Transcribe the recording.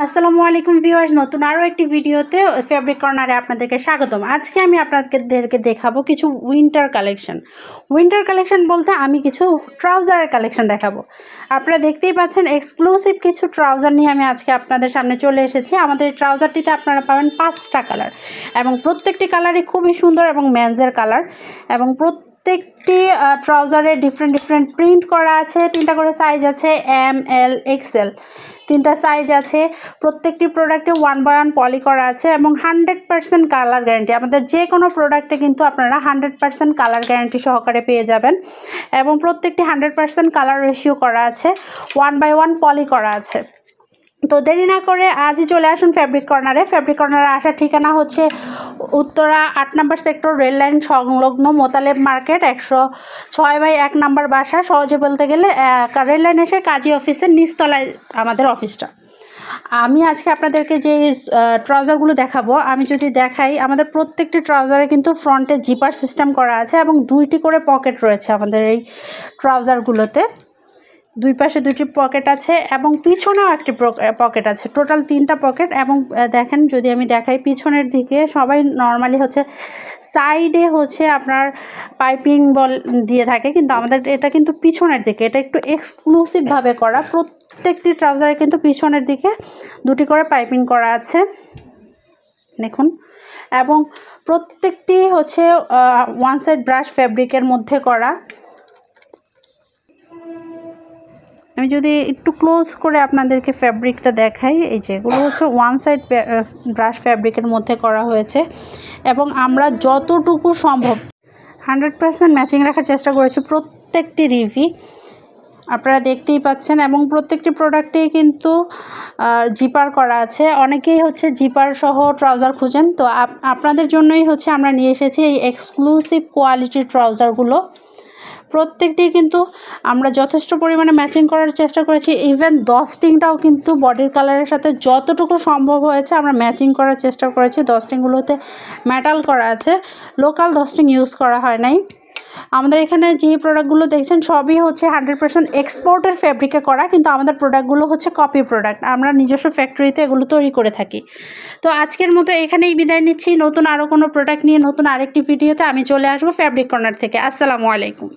আসসালামু আলাইকুম ভিউয়ার্স, নতুন আরও একটি ভিডিওতে ফেব্রিক কর্নারে আপনাদেরকে স্বাগতম। আজকে আমি আপনাদেরকে দেখাবো কিছু উইন্টার কালেকশন বলতে আমি কিছু ট্রাউজারের কালেকশন দেখাবো। আপনারা দেখতেই পাচ্ছেন এক্সক্লুসিভ কিছু ট্রাউজার নিয়ে আমি আজকে আপনাদের সামনে চলে এসেছি। আমাদের এই ট্রাউজারটিতে আপনারা পাবেন 5টা কালার এবং প্রত্যেকটি কালারই খুবই সুন্দর এবং মেন্সের কালার এবং প্রত্যেকটি ট্রাউজারে ডিফারেন্ট প্রিন্ট করা আছে। 3টা করে সাইজ আছে, এম, এল, এক্সেল, 3টা সাইজ আছে। প্রত্যেকটি প্রোডাক্টে 1/1 পলি করা আছে এবং 100% কালার গ্যারান্টি। আমাদের যে কোনো প্রোডাক্টে কিন্তু আপনারা 100% কালার গ্যারান্টি সহকারে পেয়ে যাবেন এবং প্রত্যেকটি 100% কালার রেশিও করা আছে, 1/1 পলি করা আছে। তো দেরি না করে আজই চলে আসুন ফেব্রিক কর্নারে। ফেব্রিক কর্নারে আসার ঠিকানা হচ্ছে উত্তরা 8 নম্বর সেক্টর, রেল লাইন সংলগ্ন মোতালেব মার্কেট, 106/1 নম্বর বাসা। সহজে বলতে গেলে রেল লাইন এসে কাজী অফিসের নিচতলায় আমাদের অফিসটা। আমি আজকে আপনাদেরকে যে ট্রাউজারগুলো দেখাবো, আমি যদি দেখাই, আমাদের প্রত্যেকটি ট্রাউজারে কিন্তু ফ্রন্টে জিপার সিস্টেম করা আছে এবং 2টি করে পকেট রয়েছে আমাদের এই ট্রাউজারগুলোতে। 2 পাশে 2টি পকেট আছে এবং পিছনেও একটি পকেট আছে, টোটাল 3টা পকেট। এবং দেখেন, যদি আমি দেখাই পিছনের দিকে, সবাই নর্মালি হচ্ছে সাইডে হচ্ছে আপনার পাইপিং দিয়ে থাকে, কিন্তু আমাদের এটা কিন্তু পিছনের দিকে, এটা একটু এক্সক্লুসিভভাবে করা। প্রত্যেকটি ট্রাউজারে কিন্তু পিছনের দিকে 2টি করে পাইপিং করা আছে, দেখুন। এবং প্রত্যেকটি হচ্ছে ওয়ান সাইড ব্রাশ ফেব্রিকের মধ্যে করা। আমি যদি একটু ক্লোজ করে আপনাদেরকে ফ্যাব্রিকটা দেখাই, এই যে এগুলো হচ্ছে ওয়ান সাইড ব্রাশ ফ্যাব্রিকের মধ্যে করা হয়েছে এবং আমরা যতটুকু সম্ভব 100% ম্যাচিং রাখার চেষ্টা করেছি প্রত্যেকটি রিভি, আপনারা দেখতেই পাচ্ছেন। এবং প্রত্যেকটি প্রোডাক্টেই কিন্তু জিপার করা আছে। অনেকেই হচ্ছে জিপার সহ ট্রাউজার খুঁজেন, তো আপনাদের জন্যই হচ্ছে আমরা নিয়ে এসেছি এই এক্সক্লুসিভ কোয়ালিটির ট্রাউজারগুলো। প্রত্যেকটি কিন্তু আমরা যথেষ্ট পরিমাণে ম্যাচিং করার চেষ্টা করেছি। ইভেন ডস্টিংটাও কিন্তু বডির কালারের সাথে যতটুকু সম্ভব হয়েছে আমরা ম্যাচিং করার চেষ্টা করেছি। ডস্টিংগুলোতে মেটাল করা আছে, লোকাল ডস্টিং ইউজ করা হয় নাই। আমাদের এখানে যে প্রোডাক্টগুলো দেখছেন সবই হচ্ছে 100% এক্সপোর্টের ফেব্রিকে করা, কিন্তু আমাদের প্রোডাক্টগুলো হচ্ছে কপি প্রোডাক্ট, আমরা নিজস্ব ফ্যাক্টরিতে এগুলো তৈরি করে থাকি। তো আজকের মতো এখানেই বিদায় নিচ্ছি। নতুন আরও কোনো প্রোডাক্ট নিয়ে নতুন আরেকটি ভিডিওতে আমি চলে আসবো ফেব্রিক কর্নার থেকে। আসসালামু আলাইকুম।